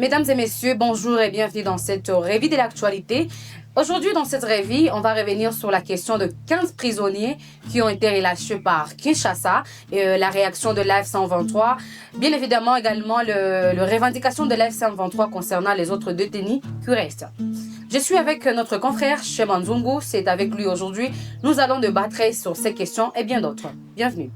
Mesdames et messieurs, bonjour et bienvenue dans cette revue de l'actualité. Aujourd'hui, dans cette revue, on va revenir sur la question de 15 prisonniers qui ont été relâchés par Kinshasa et la réaction de l'AF-123. Bien évidemment, également, le revendication de l'AF-123 concernant les autres détenus qui restent. Je suis avec notre confrère Sheman Zungu, c'est avec lui aujourd'hui. Nous allons débattre sur ces questions et bien d'autres. Bienvenue.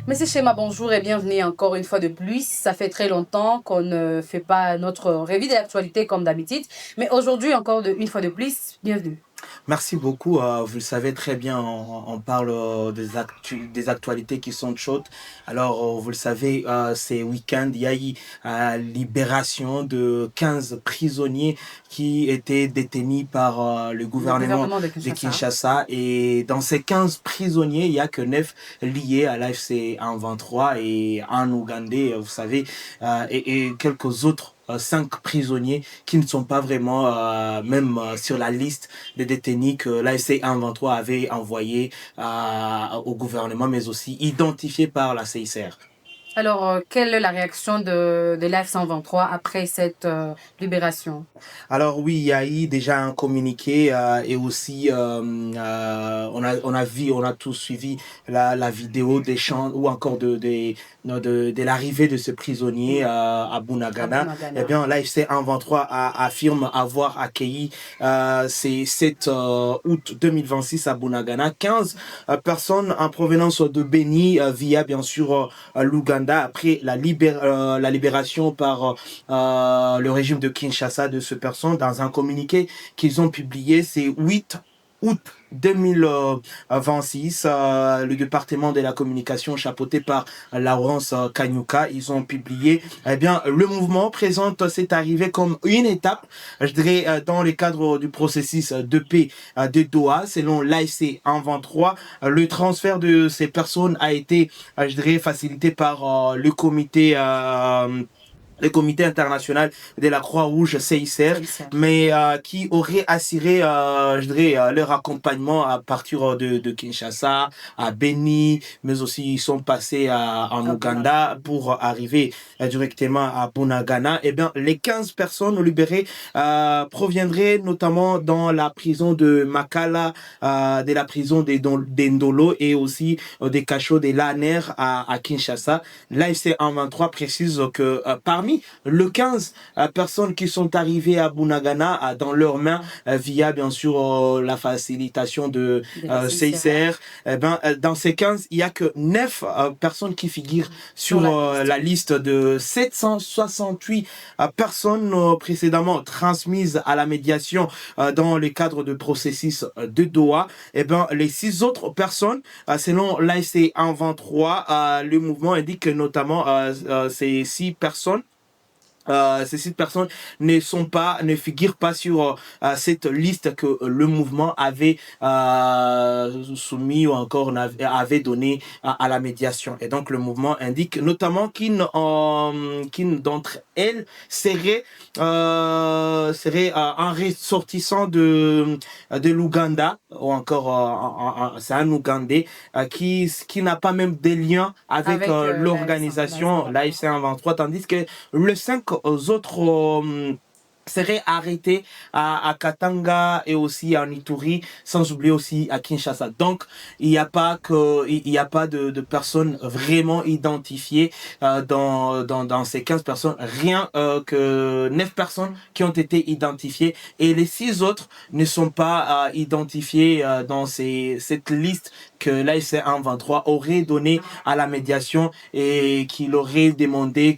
Monsieur Shema, bonjour et bienvenue encore une fois de plus. Ça fait très longtemps qu'on ne fait pas notre revue de l'actualité comme d'habitude, mais aujourd'hui encore une fois de plus, bienvenue. Merci beaucoup. Vous le savez très bien, on parle des actualités qui sont chaudes. Alors, vous le savez, ces week-ends, il y a eu libération de 15 prisonniers qui étaient détenus par le gouvernement de Kinshasa. Et dans ces 15 prisonniers, il n'y a que 9 liés à l'AFC 123 et un Ougandais, vous savez, et quelques autres 5 prisonniers qui ne sont pas vraiment même sur la liste des détenus que l'AFC 123 avait envoyé au gouvernement, mais aussi identifiés par la CICR. Alors, quelle est la réaction de l'AF-123 après cette libération? Alors oui, il y a eu déjà un communiqué et aussi on a tous suivi la vidéo des chants ou encore de l'arrivée de ce prisonnier à Bunagana. Eh bien, l'AFC 123 affirme avoir accueilli c'est 7 août 2026 à Bunagana 15 personnes en provenance de Beni via bien sûr l'Ouganda après la libération par le régime de Kinshasa de ce personne. Dans un communiqué qu'ils ont publié, c'est 8 août 2026, le département de la communication chapeauté par Laurence Kanyuka, ils ont publié, eh bien, le mouvement présente cette arrivée comme une étape, je dirais, dans le cadre du processus de paix de Doha, selon l'AFC 123. Le transfert de ces personnes a été, je dirais, facilité par le comité international de la Croix-Rouge CICR, mais qui aurait assuré, je dirais, leur accompagnement à partir de Kinshasa, à Beni, mais aussi ils sont passés en Ouganda pour arriver directement à Bunagana. Eh bien, les 15 personnes libérées proviendraient notamment dans la prison de Makala, de la prison d'Endolo et aussi des cachots de l'ANER à Kinshasa. L'AFC 123 précise que parmi le 15 personnes qui sont arrivées à Bunagana dans leurs mains via bien sûr la facilitation de CICR, dans ces 15, il n'y a que 9 personnes qui figurent sur la liste de 768 personnes précédemment transmises à la médiation dans le cadre du processus de Doha. Les 6 autres personnes, selon l'AFC 123, le mouvement indique que notamment ces 6 personnes ces 6 personnes ne figurent pas sur cette liste que le mouvement avait soumis ou encore avait donné à la médiation. Et donc le mouvement indique notamment qu'une d'entre elles serait un ressortissant de l'Ouganda ou encore c'est un Ougandais qui n'a pas même des liens avec l'organisation l'AFC 123, tandis que le 5 autres seraient arrêtés à Katanga et aussi à Ituri, sans oublier aussi à Kinshasa. Donc, il n'y a pas de personnes vraiment identifiées dans ces 15 personnes, rien que 9 personnes qui ont été identifiées et les 6 autres ne sont pas identifiées dans cette liste que l'AFC 123 aurait donné à la médiation et qu'il aurait demandé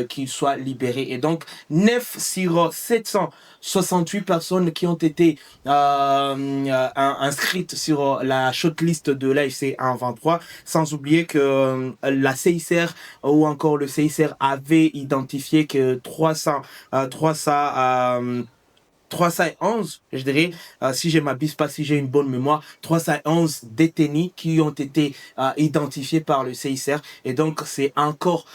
qu'il soit libéré. Et donc, 9 sur 768 personnes qui ont été inscrites sur la shortlist de l'AFC 123, sans oublier que la CICR ou encore le CICR avait identifié que 300 311, je dirais, si je ne m'abuse pas, si j'ai une bonne mémoire, 311 détenus qui ont été identifiés par le CICR. Et donc, c'est encore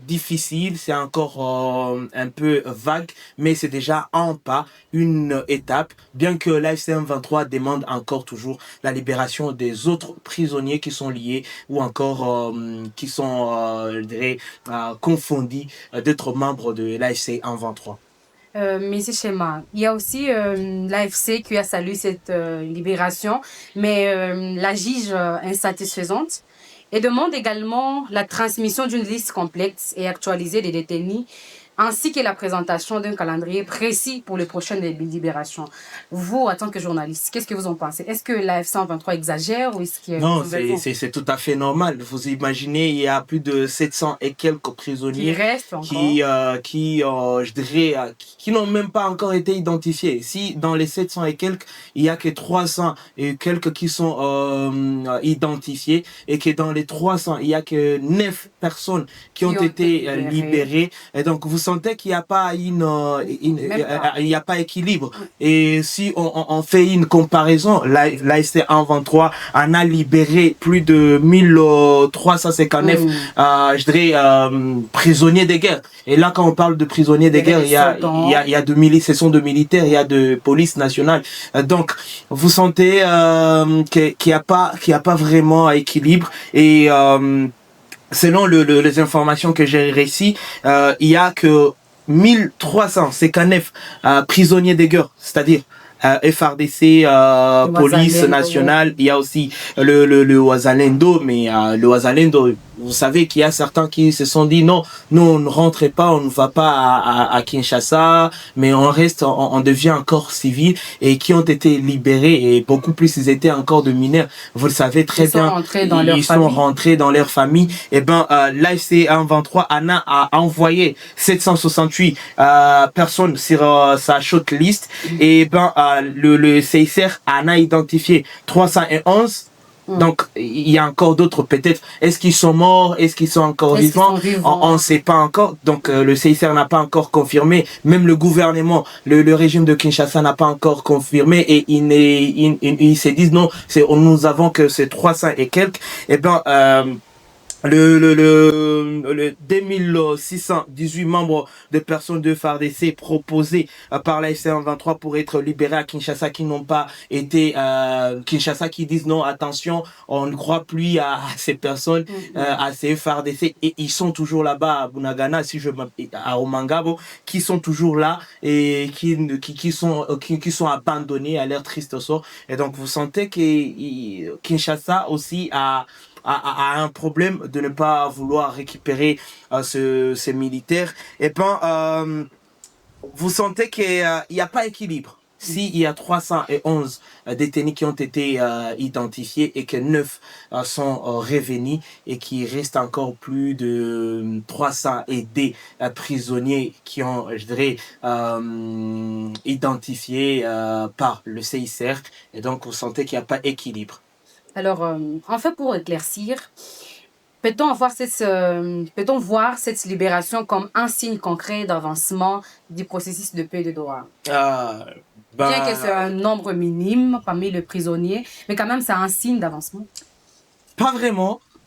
difficile, c'est encore un peu vague, mais c'est déjà un pas, une étape, bien que l'AFC M23 demande encore toujours la libération des autres prisonniers qui sont liés ou encore qui sont, je dirais, confondus d'être membres de l'AFC M23. Monsieur Chema, il y a aussi l'AFC qui a salué cette libération, mais la juge insatisfaisante et demande également la transmission d'une liste complexe et actualisée des détenus, ainsi que la présentation d'un calendrier précis pour les prochaines libérations. Vous, en tant que journaliste, qu'est-ce que vous en pensez? Est-ce que l'AFC 23 exagère ou est-ce que... Non, c'est tout à fait normal. Vous imaginez, il y a plus de 700 et quelques prisonniers je dirais, qui n'ont même pas encore été identifiés. Si dans les 700 et quelques, il y a que 300 et quelques qui sont identifiés et que dans les 300, il y a que 9 personnes qui ont été libérées. Et donc, vous sentez qu'il n'y a pas il y a pas équilibre. Et si on fait une comparaison, l'AFC 23 en a libéré plus de 1359 je dirais prisonniers de guerre. Et là, quand on parle de prisonniers de guerre, il y a de sessions de militaires, il y a de police nationale. Donc, vous sentez qu'il n'y a pas vraiment équilibre. Et selon les informations que j'ai réussies, il y a que 1359 prisonniers de guerre, c'est-à-dire FRDC, police nationale, il y a aussi le Ouazalendo, mais le Ouazalendo, vous savez qu'il y a certains qui se sont dit non, nous on ne rentre pas, on ne va pas à Kinshasa, mais on reste, on devient encore civil, et qui ont été libérés, et beaucoup plus ils étaient encore de mineurs. Vous le savez très bien, ils sont rentrés dans leur famille. Et ben l'AFC 23 a envoyé 768 personnes sur sa shortlist, et ben le CICR en a identifié 311. Donc, il y a encore d'autres peut-être. Est-ce qu'ils sont morts? Est-ce qu'ils sont encore vivants? On ne sait pas encore. Donc, le CICR n'a pas encore confirmé. Même le gouvernement, le régime de Kinshasa n'a pas encore confirmé. Et ils se disent non, nous avons que ces 300 et quelques. Eh ben, le 2618 membres de personnes de FARDC proposés par la FC23 pour être libérés à Kinshasa qui n'ont pas été Kinshasa, qui disent non, attention, on ne croit plus à ces personnes, à ces FARDC, et ils sont toujours là-bas à Bunagana, à Omangabo, qui sont toujours là et qui sont abandonnés à leur triste sort. Et donc vous sentez que Kinshasa aussi a un problème de ne pas vouloir récupérer ces militaires. Et ben, vous sentez qu'il n'y a pas d'équilibre. S'il y a 311 détenus qui ont été identifiés et que 9 sont revenus, et qu'il reste encore plus de 300 et des prisonniers qui ont, je dirais, identifiés par le CICR. Et donc, vous sentez qu'il n'y a pas d'équilibre. Alors, en fait, pour éclaircir, peut-on voir cette libération comme un signe concret d'avancement du processus de paix de Doha? Bien que c'est un nombre minime parmi les prisonniers, mais quand même, c'est un signe d'avancement.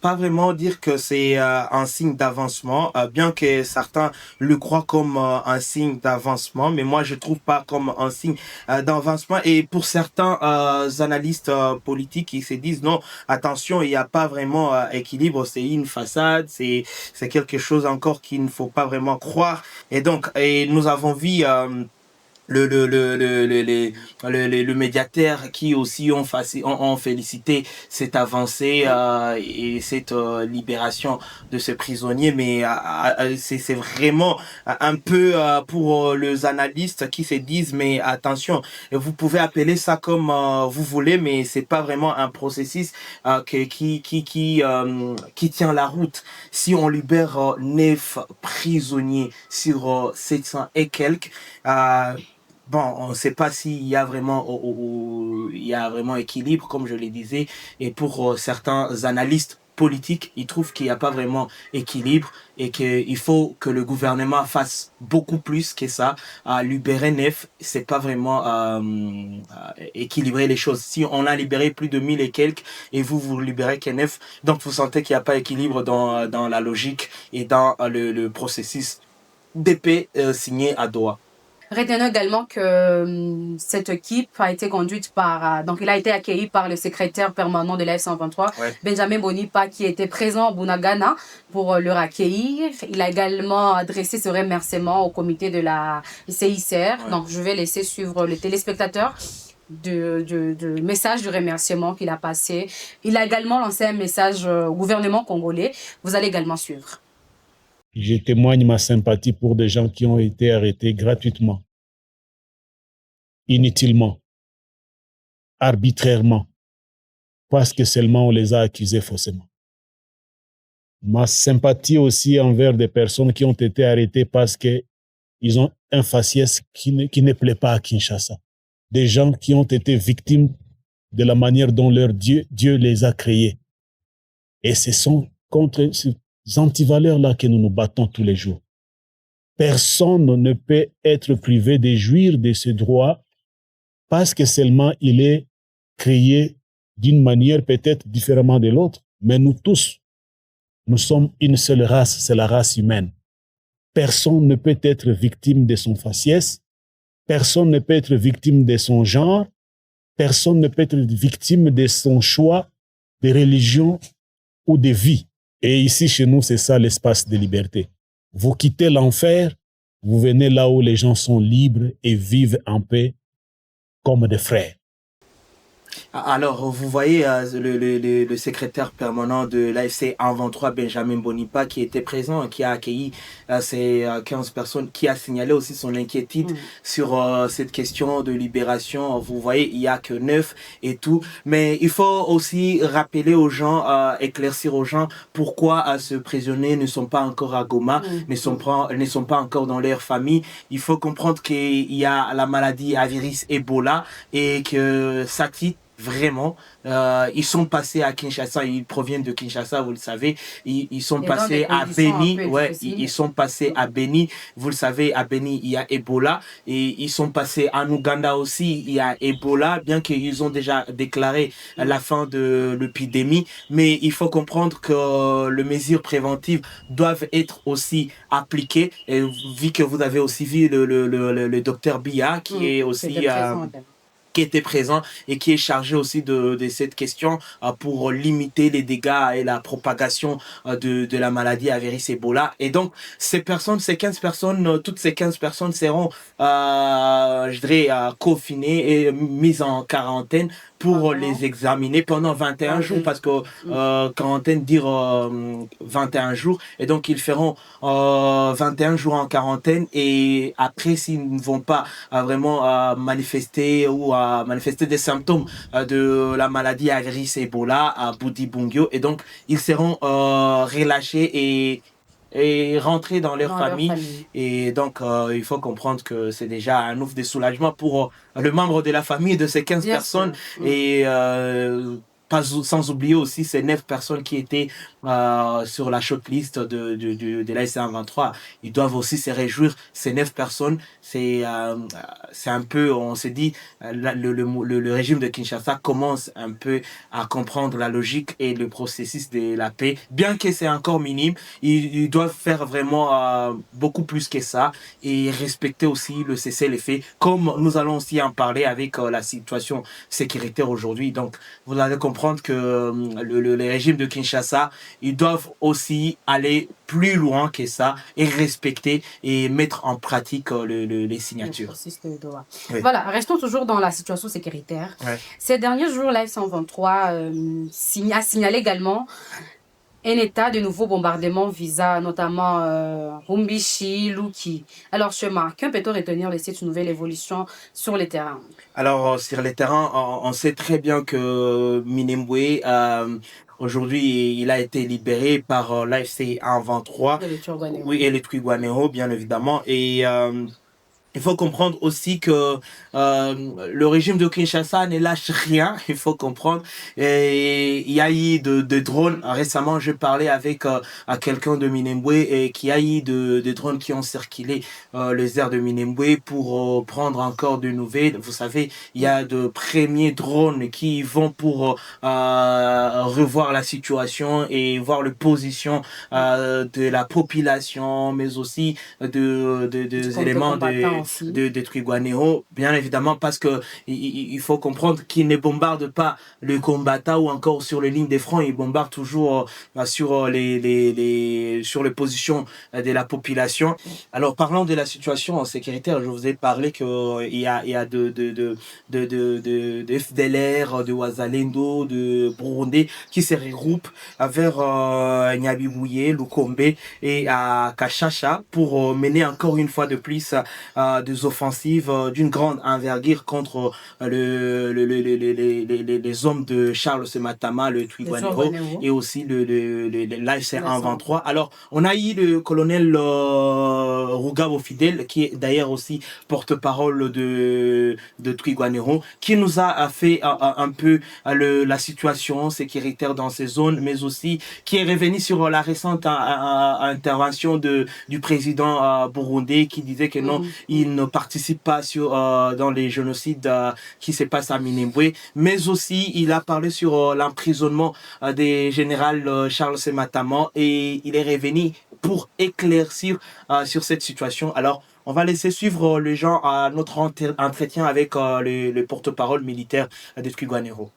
Pas vraiment dire que c'est un signe d'avancement, bien que certains le croient comme un signe d'avancement, mais moi je trouve pas comme un signe d'avancement. Et pour certains analystes politiques, ils se disent non, attention, il n'y a pas vraiment équilibre, c'est une façade, c'est quelque chose encore qu'il ne faut pas vraiment croire. Et donc, nous avons vu le médiateur qui aussi ont félicité cette avancée et cette libération de ce prisonnier, mais c'est vraiment un peu pour les analystes qui se disent mais attention, vous pouvez appeler ça comme vous voulez, mais c'est pas vraiment un processus qui tient la route. Si on libère 9 prisonniers sur 700 et quelques, bon, on ne sait pas s'il y a vraiment équilibre, comme je le disais. Et pour certains analystes politique, il trouve qu'il n'y a pas vraiment équilibre et qu'il faut que le gouvernement fasse beaucoup plus que ça. Libérer Nef, c'est pas vraiment équilibrer les choses. Si on a libéré plus de 1000 et quelques et vous libérez que Nef, donc vous sentez qu'il n'y a pas équilibre dans la logique et dans le processus de paix signé à Doha. Retenons également que cette équipe a été conduite par, donc il a été accueilli par le secrétaire permanent de la F-123, Benjamin Bonipa, qui était présent à Bunagana pour leur accueillir. Il a également adressé ce remerciement au comité de la CICR. Donc je vais laisser suivre le téléspectateur de message de remerciement qu'il a passé. Il a également lancé un message au gouvernement congolais. Vous allez également suivre. Je témoigne ma sympathie pour des gens qui ont été arrêtés gratuitement, inutilement, arbitrairement, parce que seulement on les a accusés faussement. Ma sympathie aussi envers des personnes qui ont été arrêtées parce qu'ils ont un faciès qui ne plaît pas à Kinshasa. Des gens qui ont été victimes de la manière dont leur Dieu les a créés. Et ce sont contre ces antivaleurs-là que nous nous battons tous les jours. Personne ne peut être privé de jouir de ce droit parce que seulement il est créé d'une manière peut-être différemment de l'autre, mais nous tous, nous sommes une seule race, c'est la race humaine. Personne ne peut être victime de son faciès, personne ne peut être victime de son genre, personne ne peut être victime de son choix de religion ou de vie. Et ici, chez nous, c'est ça l'espace de liberté. Vous quittez l'enfer, vous venez là où les gens sont libres et vivent en paix comme des frères. Alors, vous voyez le secrétaire permanent de l'AFC 123, Benjamin Bonipa, qui était présent, qui a accueilli ces 15 personnes, qui a signalé aussi son inquiétude sur cette question de libération. Vous voyez, il n'y a que 9 et tout. Mais il faut aussi rappeler aux gens, éclaircir aux gens pourquoi ces prisonniers ne sont pas encore à Goma, ne sont pas encore dans leur famille. Il faut comprendre qu'il y a la maladie à virus Ebola et que ça quitte vraiment, ils sont passés à Kinshasa, ils proviennent de Kinshasa, vous le savez, ils sont passés à Beni, ils sont passés à Beni, vous le savez, à Beni, il y a Ebola, et ils sont passés en Ouganda aussi, il y a Ebola, bien qu'ils ont déjà déclaré la fin de l'épidémie, mais il faut comprendre que les mesures préventives doivent être aussi appliquées, et vu que vous avez aussi vu le docteur Bia, qui est aussi... qui était présent et qui est chargé aussi de cette question pour limiter les dégâts et la propagation de la maladie à virus Ebola. Et donc, ces 15 personnes, toutes ces 15 personnes seront, je dirais, confinées et mises en quarantaine pour les examiner pendant 21 jours, parce que quarantaine dire 21 jours, et donc ils feront 21 jours en quarantaine, et après s'ils ne vont pas vraiment manifester ou manifester des symptômes de la maladie à virus Ebola à Budi Bungyo, et donc ils seront relâchés et rentrer dans leur famille. Et donc, il faut comprendre que c'est déjà un ouf de soulagement pour le membre de la famille de ces 15 personnes. Et sans oublier aussi ces 9 personnes qui étaient sur la shortlist de la SC123. Ils doivent aussi se réjouir. Ces 9 personnes, c'est un peu, on s'est dit, le régime de Kinshasa commence un peu à comprendre la logique et le processus de la paix. Bien que c'est encore minime, ils doivent faire vraiment beaucoup plus que ça et respecter aussi le cessez-le-feu, comme nous allons aussi en parler avec la situation sécuritaire aujourd'hui. Donc, vous allez comprendre que le régime de Kinshasa, ils doivent aussi aller plus loin que ça et respecter et mettre en pratique les signatures. Voilà, restons toujours dans la situation sécuritaire. Ces derniers jours, la F-123 a signalé également un état de nouveaux bombardements visa, notamment Rumbishi, Luki. Alors, Chema, qu'un peut-on retenir de cette nouvelle évolution sur le terrain? Alors, sur le terrain, on sait très bien que Minembwe, aujourd'hui, il a été libéré par l'AFC 123. Et le Turguanéo. Oui, et le Twigwanéo, bien évidemment. Et il faut comprendre aussi que le régime de Kinshasa ne lâche rien, il faut comprendre. Et il y a eu de drones. Récemment, je parlais avec à quelqu'un de Minembwe et qui a eu de drones qui ont circulé les airs de Minembwe pour prendre encore de nouvelles. Vous savez, il y a de premiers drones qui vont pour revoir la situation et voir la position de la population, mais aussi des éléments de Twirwaneho, bien évidemment, parce que il faut comprendre qu'ils ne bombardent pas le combattant ou encore sur les lignes de front, ils bombardent toujours sur sur les positions de la population. Alors, parlant de la situation sécuritaire, je vous ai parlé qu'il y a de FDLR, de Wazalendo, de Burundais qui se regroupent vers Nyabibouye, Lukombe et à Kachasha pour mener encore une fois de plus des offensives d'une grande envergure contre les hommes de Charles Sematama, le Twirwaneho et aussi l'AFC 123. Alors, on a eu le colonel Rugabo Fidel, qui est d'ailleurs aussi porte-parole de Twirwaneho, qui nous a fait un peu la situation sécuritaire dans ces zones, mais aussi qui est revenu sur la récente intervention du président burundais qui disait que non, il ne participe pas dans les génocides qui se passent à Minembwe, mais aussi il a parlé sur l'emprisonnement des généraux Charles Sematama et il est revenu pour éclaircir sur cette situation. Alors, on va laisser suivre les gens à notre entretien avec le porte-parole militaire de Twirwaneho.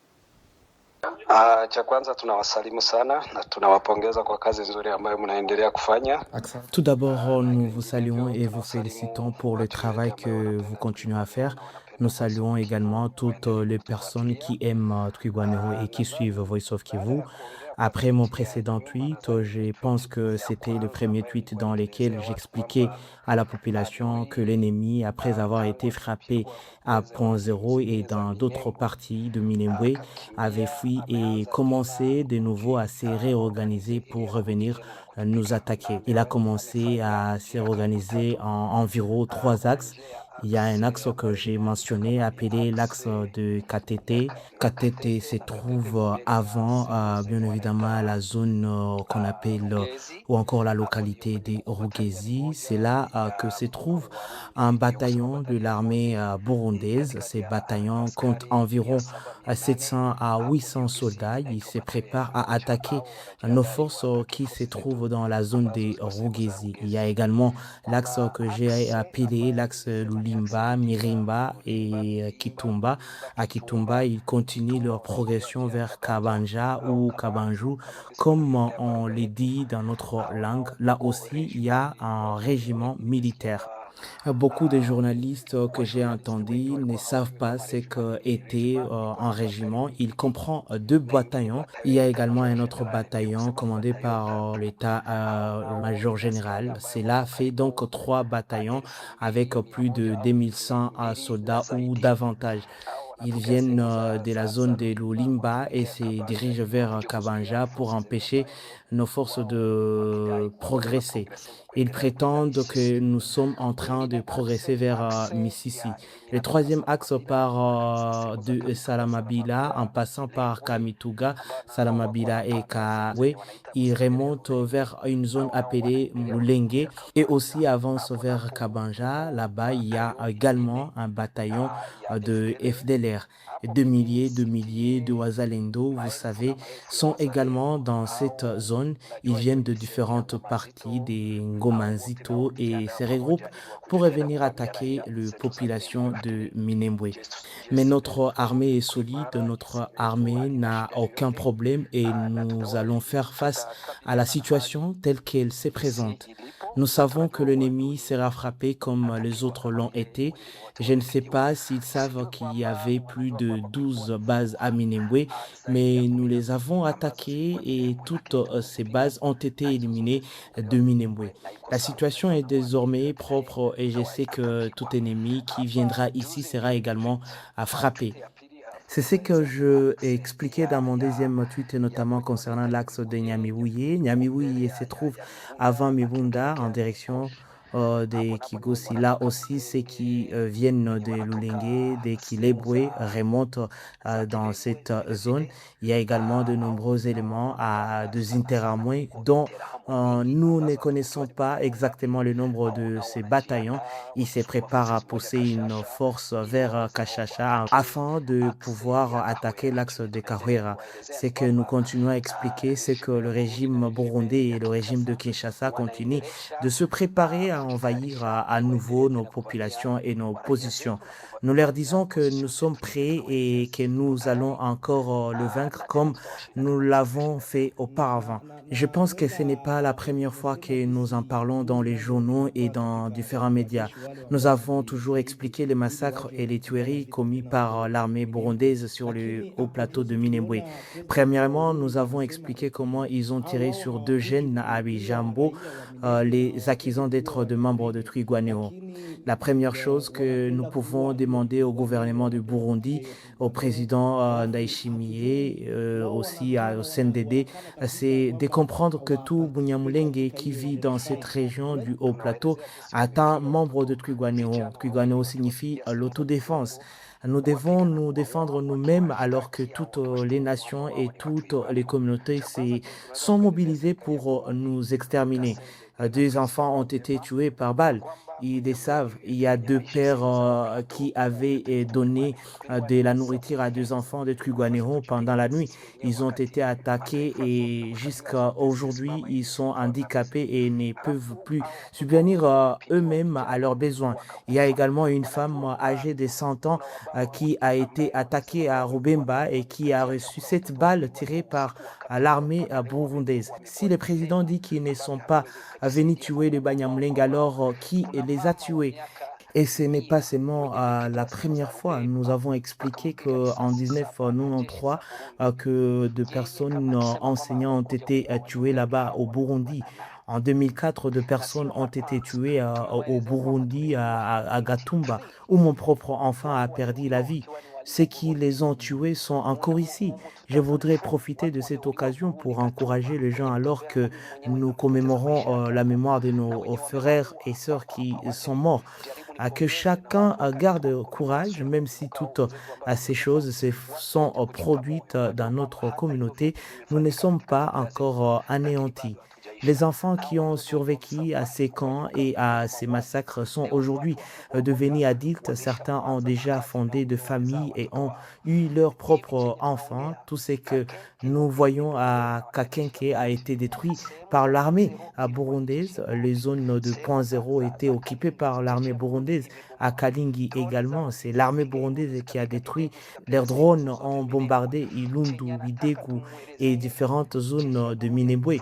Cha kwanza tunawasalimu sana na tunawapongeza kwa kazi nzuri ambayo mnaendelea kufanya. Tout d'abord, nous vous saluons et vous félicitons pour le travail que vous continuez à faire. Nous saluons également toutes les personnes qui aiment Twirwaneho et qui suivent Voice of Kivu. Après mon précédent tweet, je pense que c'était le premier tweet dans lequel j'expliquais à la population que l'ennemi, après avoir été frappé à Point Zéro et dans d'autres parties de Minembwe, avait fui et commencé de nouveau à se réorganiser pour revenir nous attaquer. Il a commencé à se réorganiser en environ 3 axes. Il y a un axe que j'ai mentionné appelé l'axe de KTT. KTT se trouve avant, bien évidemment, la zone qu'on appelle ou encore la localité de Rugezi. C'est là que se trouve un bataillon de l'armée burundaise. Ces bataillons comptent environ 700 à 800 soldats. Ils se préparent à attaquer nos forces qui se trouvent dans la zone de Rugezi. Il y a également l'axe que j'ai appelé l'axe Lulimba, Mirimba et Kitumba. À Kitumba, ils continuent leur progression vers Kabanja ou Kabanju, comme on le dit dans notre langue. Là aussi, il y a un régiment militaire. Beaucoup de journalistes que j'ai entendus ne savent pas ce qu'était un régiment. Il comprend 2 bataillons. Il y a également un autre bataillon commandé par l'état-major général. Cela fait donc 3 bataillons avec plus de 2100 soldats ou davantage. Ils viennent de la zone de Lulimba et se dirigent vers Kabanja pour empêcher nos forces de progresser. Ils prétendent que nous sommes en train de progresser vers Mississi. Le 3e axe part de Salamabila en passant par Kamituga, Salamabila et Kawe. Il remonte vers une zone appelée Mulenge et aussi avance vers Kabanja. Là-bas, il y a également un bataillon de FDLR. 2 milliers de Wazalendo, vous savez, sont également dans cette zone. Ils viennent de différentes parties des Ngomanzito et se regroupent pour venir attaquer la population de Minembwe. Mais notre armée est solide, notre armée n'a aucun problème et nous allons faire face à la situation telle qu'elle se présente. Nous savons que l'ennemi sera frappé comme les autres l'ont été. Je ne sais pas s'ils savent qu'il y avait plus de 12 bases à Minembwe, mais nous les avons attaquées et toutes ces bases ont été éliminées de Minembwe. La situation est désormais propre et je sais que tout ennemi qui viendra ici sera également frappé. C'est ce que je ai expliqué dans mon 2e tweet, notamment concernant l'axe de Nyamiwouye. Nyamiwouye se trouve avant Mibunda en direction des Kigosi. Là aussi, ceux qui viennent de Lulenge, des Kilebwe remontent dans cette zone. Il y a également de nombreux éléments de Interamwe dont nous ne connaissons pas exactement le nombre de ces bataillons. Ils se préparent à pousser une force vers Kashasha afin de pouvoir attaquer l'axe de Kawera. Ce que nous continuons à expliquer, c'est que le régime burundais et le régime de Kinshasa continuent de se préparer à envahir à nouveau nos populations et nos positions. Nous leur disons que nous sommes prêts et que nous allons encore le vaincre comme nous l'avons fait auparavant. Je pense que ce n'est pas la première fois que nous en parlons dans les journaux et dans différents médias. Nous avons toujours expliqué les massacres et les tueries commis par l'armée burundaise sur le haut plateau de Minembwe. Premièrement, nous avons expliqué comment ils ont tiré sur deux jeunes à Bijambo, les accusant d'être de membres de Twigwaneho. La première chose que nous pouvons demander au gouvernement du Burundi, au président Ndayishimiye, aussi au CNDD, c'est de comprendre que tout Bunyamulenge qui vit dans cette région du Haut Plateau est un membre de Twigwaneho. Twigwaneho signifie l'autodéfense. Nous devons nous défendre nous-mêmes alors que toutes les nations et toutes les communautés sont mobilisées pour nous exterminer. Deux enfants ont été tués par balle. Ils le savent, il y a deux pères qui avaient donné de la nourriture à deux enfants de Twigwaneho pendant la nuit. Ils ont été attaqués et jusqu'à aujourd'hui, ils sont handicapés et ne peuvent plus subvenir eux-mêmes à leurs besoins. Il y a également une femme âgée de 100 ans qui a été attaquée à Rubemba et qui a reçu 7 balles tirées par l'armée burundaise. Si le président dit qu'ils ne sont pas venus tuer les Banyamulenge, alors qui les a tués? Et ce n'est pas seulement la première fois. Nous avons expliqué qu'en 1993, que deux personnes enseignants ont été tuées là-bas au Burundi. En 2004, deux personnes ont été tuées au Burundi, à Gatumba, où mon propre enfant a perdu la vie. Ceux qui les ont tués sont encore ici. Je voudrais profiter de cette occasion pour encourager les gens alors que nous commémorons la mémoire de nos frères et sœurs qui sont morts. À que chacun garde courage, même si toutes ces choses sont produites dans notre communauté, nous ne sommes pas encore anéantis. Les enfants qui ont survécu à ces camps et à ces massacres sont aujourd'hui devenus adultes. Certains ont déjà fondé de familles et ont eu leurs propres enfants. Tout ce que nous voyons à Kakenke a été détruit par l'armée burundaise. Les zones de point zéro étaient occupées par l'armée burundaise. À Kalingi également, c'est l'armée burundaise qui a détruit. Leurs drones ont bombardé Ilundu, Bidegu et différentes zones de Minembwe.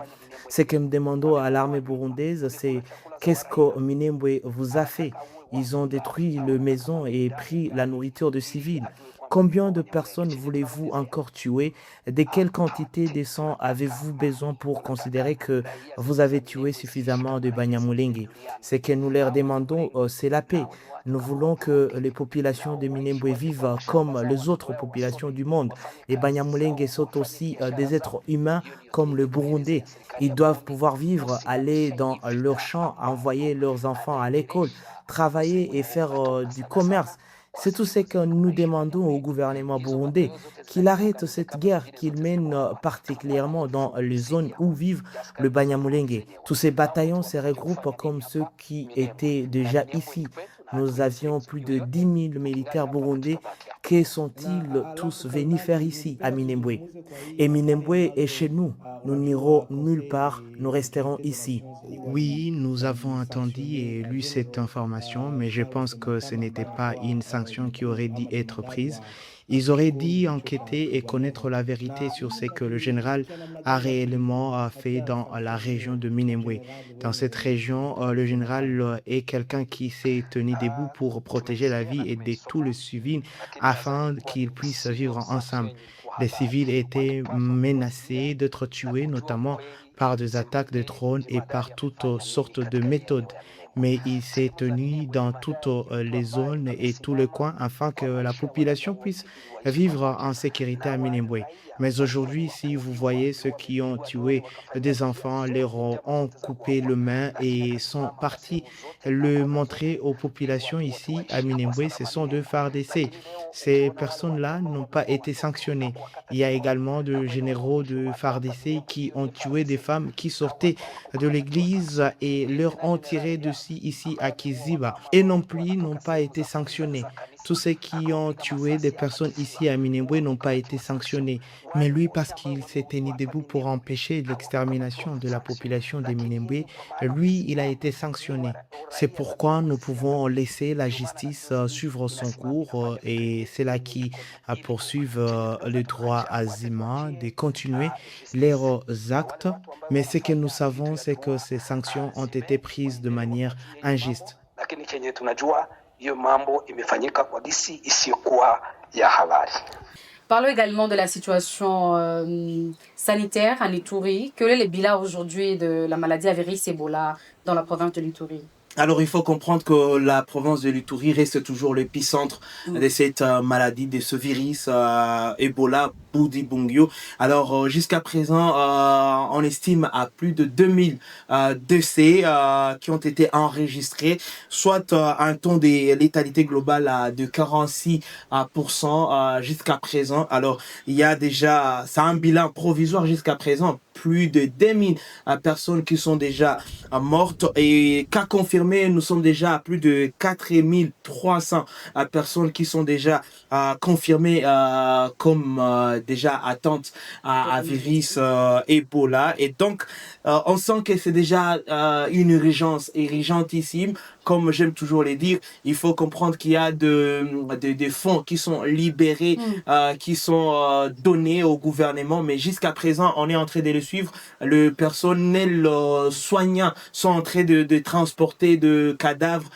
Ce que nous demandons à l'armée burundaise, c'est qu'est-ce que Minembwe vous a fait? Ils ont détruit les maisons et pris la nourriture de civils. Combien de personnes voulez-vous encore tuer? De quelle quantité de sang avez-vous besoin pour considérer que vous avez tué suffisamment de Banyamulenge? Ce que nous leur demandons, c'est la paix. Nous voulons que les populations de Minembwe vivent comme les autres populations du monde. Les Banyamulenge sont aussi des êtres humains comme le Burundais. Ils doivent pouvoir vivre, aller dans leurs champs, envoyer leurs enfants à l'école, travailler et faire du commerce. C'est tout ce que nous demandons au gouvernement burundais, qu'il arrête cette guerre qu'il mène particulièrement dans les zones où vivent le Banyamulenge. Tous ces bataillons se regroupent comme ceux qui étaient déjà ici. Nous avions plus de 10 000 militaires burundais. Que sont-ils tous venus faire ici, à Minembwe? Et Minembwe est chez nous. Nous n'irons nulle part, nous resterons ici. Oui, nous avons entendu et lu cette information, mais je pense que ce n'était pas une sanction qui aurait dû être prise. Ils auraient dû enquêter et connaître la vérité sur ce que le général a réellement fait dans la région de Minembwe. Dans cette région, le général est quelqu'un qui s'est tenu debout pour protéger la vie et de tous les civils afin qu'ils puissent vivre ensemble. Les civils étaient menacés d'être tués, notamment par des attaques de drones et par toutes sortes de méthodes. mais il s'est tenu dans toutes les zones et tous les coins afin que la population puisse vivre en sécurité à Minembwe. Mais aujourd'hui, si vous voyez ceux qui ont tué des enfants, leur ont coupé le main et sont partis le montrer aux populations ici à Minembwe, ce sont deux FARDC. Ces personnes-là n'ont pas été sanctionnées. Il y a également de généraux de FARDC qui ont tué des femmes qui sortaient de l'église et leur ont tiré dessus ici à Kiziba et non plus n'ont pas été sanctionnés. Tous ceux qui ont tué des personnes ici à Minembwe n'ont pas été sanctionnés. Mais lui, parce qu'il s'est tenu debout pour empêcher l'extermination de la population de Minembwe, lui, il a été sanctionné. C'est pourquoi nous pouvons laisser la justice suivre son cours et c'est là qui poursuivent le droit à Zima de continuer leurs actes. Mais ce que nous savons, c'est que ces sanctions ont été prises de manière injuste. lakini chenye tunajua hiyo mambo imefanyika kwa gisi isiyokuwa ya halali. Parlons également de la situation sanitaire à Ituri. Quel est le bilan aujourd'hui de la maladie à virus Ebola dans la province de l'Ituri? Alors, il faut comprendre que la province de l'Ituri reste toujours l'épicentre de cette maladie, de ce virus Ebola, Bundibugyo. Alors, jusqu'à présent, on estime à plus de 2000 décès qui ont été enregistrés, soit un taux de létalité globale de 46% jusqu'à présent. Alors, il y a déjà, c'est un bilan provisoire jusqu'à présent, plus de 2000 personnes qui sont déjà mortes et cas confirmés, nous sommes déjà à plus de 4300 personnes qui sont déjà confirmées comme déjà atteintes à virus Ebola. Et donc, on sent que c'est déjà une urgence urgentissime. Comme j'aime toujours le dire, il faut comprendre qu'il y a des fonds qui sont libérés, qui sont donnés au gouvernement, mais jusqu'à présent, on est en train de le suivre. Le personnel soignant sont en train de transporter de cadavres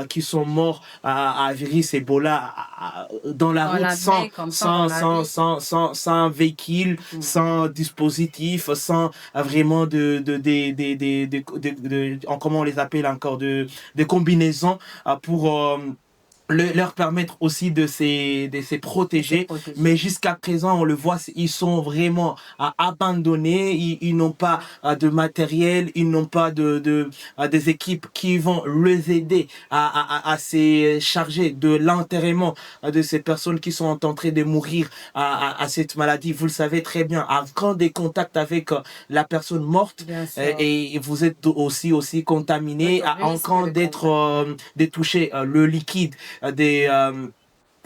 qui sont morts à virus Ebola dans la route sans véhicule, sans dispositif, sans vraiment comment on les appelle encore, de combinaisons pour leur permettre aussi de se protéger. Mais jusqu'à présent, on le voit, ils sont vraiment abandonnés, ils n'ont pas de matériel, ils n'ont pas des équipes qui vont les aider à se charger de l'enterrement de ces personnes qui sont en train de mourir à cette maladie. Vous le savez très bien, quand des contacts avec la personne morte et vous êtes aussi contaminé, en train d'être de toucher le liquide de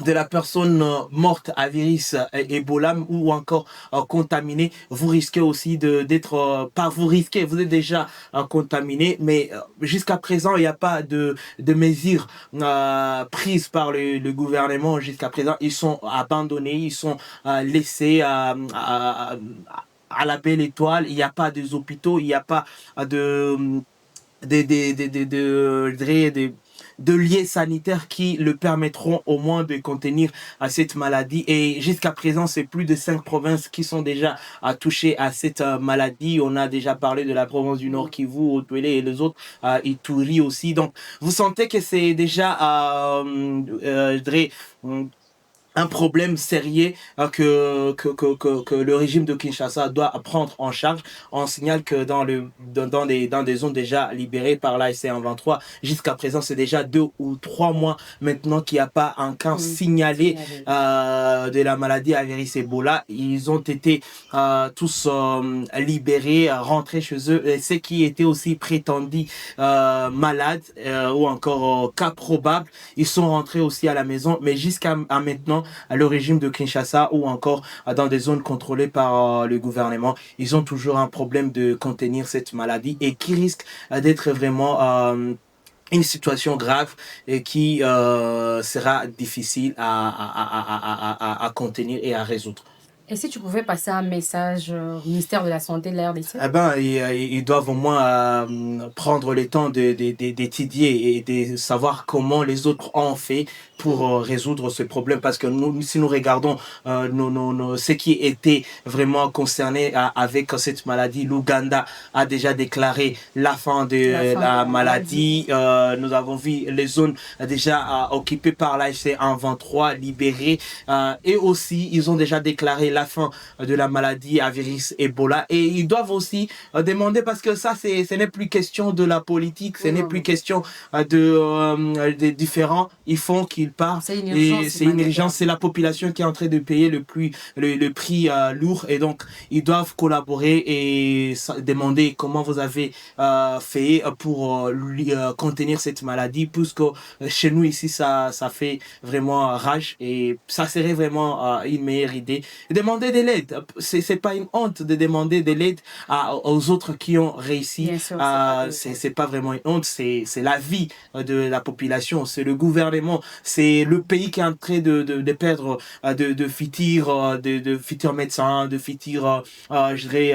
la personne morte à virus Ebola ou encore contaminée, vous risquez aussi d'être, pas vous risquez, vous êtes déjà contaminé, mais jusqu'à présent, il n'y a pas de mesures prises par le gouvernement. Jusqu'à présent, ils sont abandonnés, ils sont laissés à la belle étoile. Il n'y a pas des hôpitaux, il n'y a pas de liens sanitaires qui le permettront au moins de contenir cette maladie. Et jusqu'à présent, c'est plus de 5 provinces qui sont déjà touchées à cette maladie. On a déjà parlé de la province du Nord Kivu, Haut-Pelé et les autres, Ituri aussi. Donc, vous sentez que c'est déjà, je dirais, un problème sérieux que le régime de Kinshasa doit prendre en charge. On signale que dans des zones déjà libérées par l'ASC 23, jusqu'à présent, c'est déjà 2 ou 3 mois maintenant qu'il n'y a pas un cas signalé de la maladie à virus Ebola. Ils ont été tous libérés, rentrés chez eux. Et ceux qui étaient aussi prétendus malades ou encore cas probables, ils sont rentrés aussi à la maison. Mais jusqu'à maintenant, le régime de Kinshasa ou encore dans des zones contrôlées par le gouvernement, ils ont toujours un problème de contenir cette maladie et qui risque d'être vraiment une situation grave et qui sera difficile à contenir et à résoudre. Et si tu pouvais passer un message au ministère de la Santé de la RDC? Eh ben, ils doivent au moins prendre le temps d'étudier et de savoir comment les autres ont fait pour résoudre ce problème. Parce que nous, si nous regardons ce qui était vraiment concerné avec cette maladie, l'Ouganda a déjà déclaré la fin de la maladie. Nous avons vu les zones déjà occupées par l'AFC 123 libérées. Et aussi, ils ont déjà déclaré la fin de la maladie à virus Ebola. Et ils doivent aussi demander, parce que ça, ce n'est plus question de la politique, ce n'est plus question de différents. Il faut qu'ils partent. C'est une urgence, c'est la population qui est en train de payer le prix lourd. Et donc, ils doivent collaborer et demander comment vous avez fait pour contenir cette maladie, puisque chez nous ici, ça fait vraiment rage. Et ça serait vraiment une meilleure idée. Demander de l'aide. C'est pas une honte de demander de l'aide aux autres qui ont réussi. C'est pas vraiment une honte, c'est la vie de la population, c'est le gouvernement, c'est le pays qui est en train de perdre de futurs médecins, de futurs, je dirais,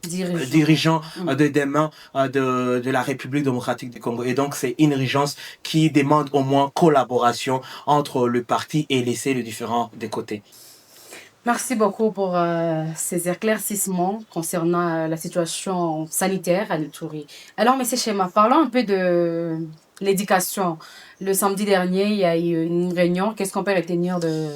dirigeants de demain de la République démocratique du Congo. Et donc, c'est une urgence qui demande au moins collaboration entre le parti et laisser les différents de côté. Merci beaucoup pour ces éclaircissements concernant la situation sanitaire à l'Ituri. Alors, M. Chema, parlons un peu de l'éducation. Le samedi dernier, il y a eu une réunion. Qu'est-ce qu'on peut retenir de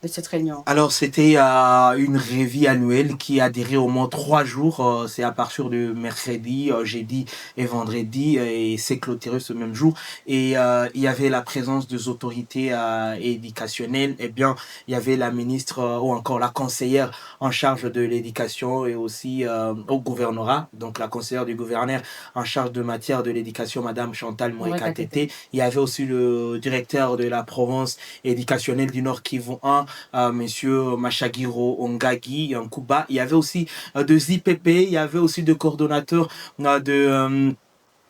cette réunion? Alors, c'était une revue annuelle qui a duré au moins 3 jours. C'est à partir de mercredi, jeudi et vendredi. Et c'est clôturé ce même jour. Et il y avait la présence des autorités éducationnelles. Eh bien, il y avait la ministre ou encore la conseillère en charge de l'éducation et aussi au gouvernorat. Donc, la conseillère du gouverneur en charge de matière de l'éducation, Madame Chantal Mourekatete. Il y avait aussi le directeur de la province éducationnelle du Nord Kivu 1, Monsieur Machagiro Ongagi en Cuba. Il y avait aussi des IPP, il y avait aussi des coordonnateurs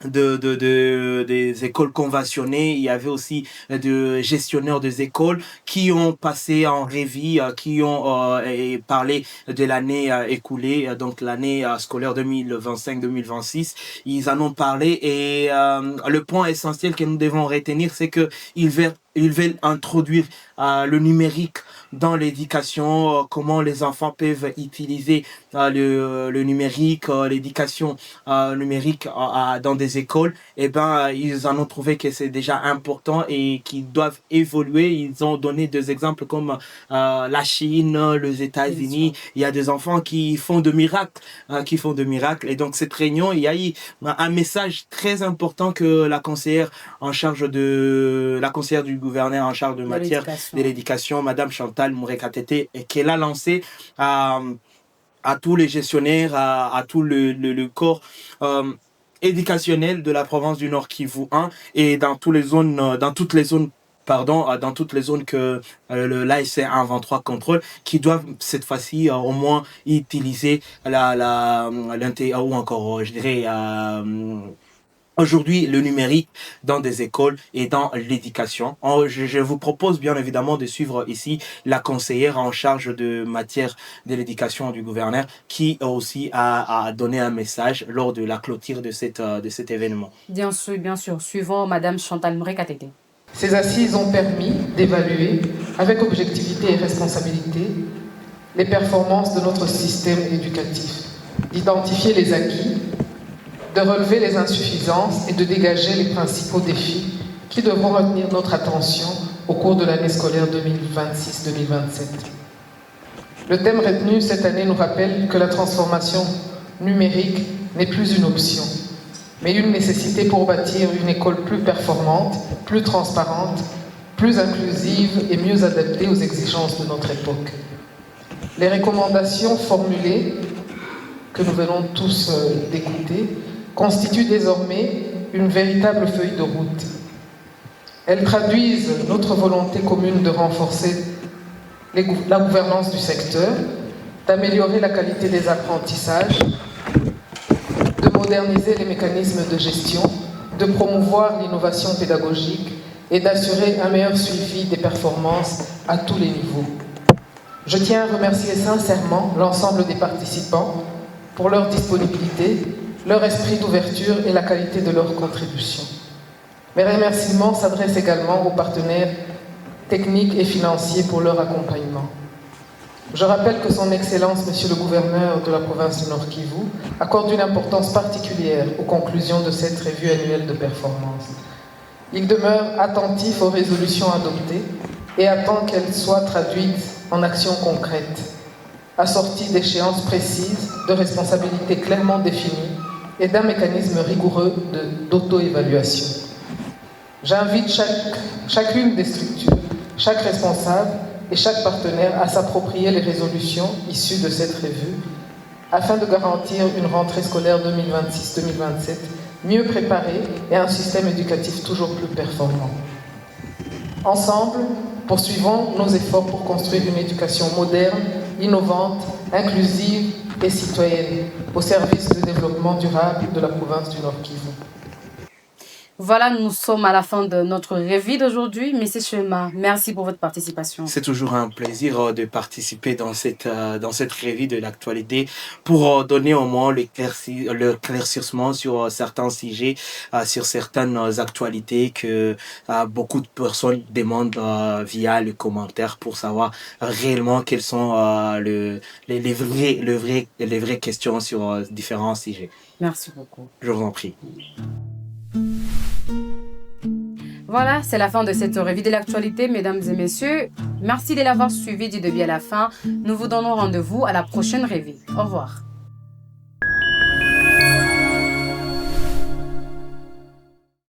des écoles conventionnées. Il y avait aussi des gestionnaires des écoles qui ont passé en revue, qui ont parlé de l'année écoulée, donc l'année scolaire 2025-2026. Ils en ont parlé et le point essentiel que nous devons retenir, c'est que ils veulent introduire le numérique dans l'éducation, comment les enfants peuvent utiliser le numérique, l'éducation numérique dans des écoles. Et ben, ils en ont trouvé que c'est déjà important et qu'ils doivent évoluer. Ils ont donné des exemples comme la Chine, les États-Unis. Il y a des enfants qui font de miracles, Et donc, cette réunion, il y a eu un message très important que la conseillère du gouverneur en charge de matière de l'éducation, Madame Chantal Mourekatete, qu'elle a lancé à tous les gestionnaires, à tout le corps éducationnel de la province du Nord Kivu 1 et dans toutes les zones que l'ASC 123 contrôle, qui doivent cette fois-ci au moins utiliser ou encore, je dirais, aujourd'hui, le numérique dans des écoles et dans l'éducation. Je vous propose bien évidemment de suivre ici la conseillère en charge de matière de l'éducation du gouverneur qui aussi a donné un message lors de la clôture de cet événement. Bien sûr. Suivons Madame Chantal Mourekatete. Ces assises ont permis d'évaluer avec objectivité et responsabilité les performances de notre système éducatif, d'identifier les acquis, de relever les insuffisances et de dégager les principaux défis qui devront retenir notre attention au cours de l'année scolaire 2026-2027. Le thème retenu cette année nous rappelle que la transformation numérique n'est plus une option, mais une nécessité pour bâtir une école plus performante, plus transparente, plus inclusive et mieux adaptée aux exigences de notre époque. Les recommandations formulées, que nous venons tous d'écouter, constituent désormais une véritable feuille de route. Elles traduisent notre volonté commune de renforcer la gouvernance du secteur, d'améliorer la qualité des apprentissages, de moderniser les mécanismes de gestion, de promouvoir l'innovation pédagogique et d'assurer un meilleur suivi des performances à tous les niveaux. Je tiens à remercier sincèrement l'ensemble des participants pour leur disponibilité, leur esprit d'ouverture et la qualité de leur contribution. Mes remerciements s'adressent également aux partenaires techniques et financiers pour leur accompagnement. Je rappelle que Son Excellence, Monsieur le Gouverneur de la province du Nord Kivu, accorde une importance particulière aux conclusions de cette revue annuelle de performance. Il demeure attentif aux résolutions adoptées et attend qu'elles soient traduites en actions concrètes, assorties d'échéances précises, de responsabilités clairement définies et d'un mécanisme rigoureux d'auto-évaluation. J'invite chacune des structures, chaque responsable et chaque partenaire à s'approprier les résolutions issues de cette revue afin de garantir une rentrée scolaire 2026-2027 mieux préparée et un système éducatif toujours plus performant. Ensemble, poursuivons nos efforts pour construire une éducation moderne, innovante, inclusive et citoyenne au service du développement durable de la province du Nord Kivu. Voilà, nous sommes à la fin de notre revue d'aujourd'hui. Monsieur Chema, merci pour votre participation. C'est toujours un plaisir de participer dans cette revue de l'actualité pour donner au moins l'éclaircissement sur certains sujets, sur certaines actualités que beaucoup de personnes demandent via les commentaires pour savoir réellement quelles sont les vraies questions sur différents sujets. Merci beaucoup. Je vous en prie. Voilà, c'est la fin de cette revue de l'actualité, mesdames et messieurs. Merci de l'avoir suivi du début à la fin. Nous vous donnons rendez-vous à la prochaine revue. Au revoir.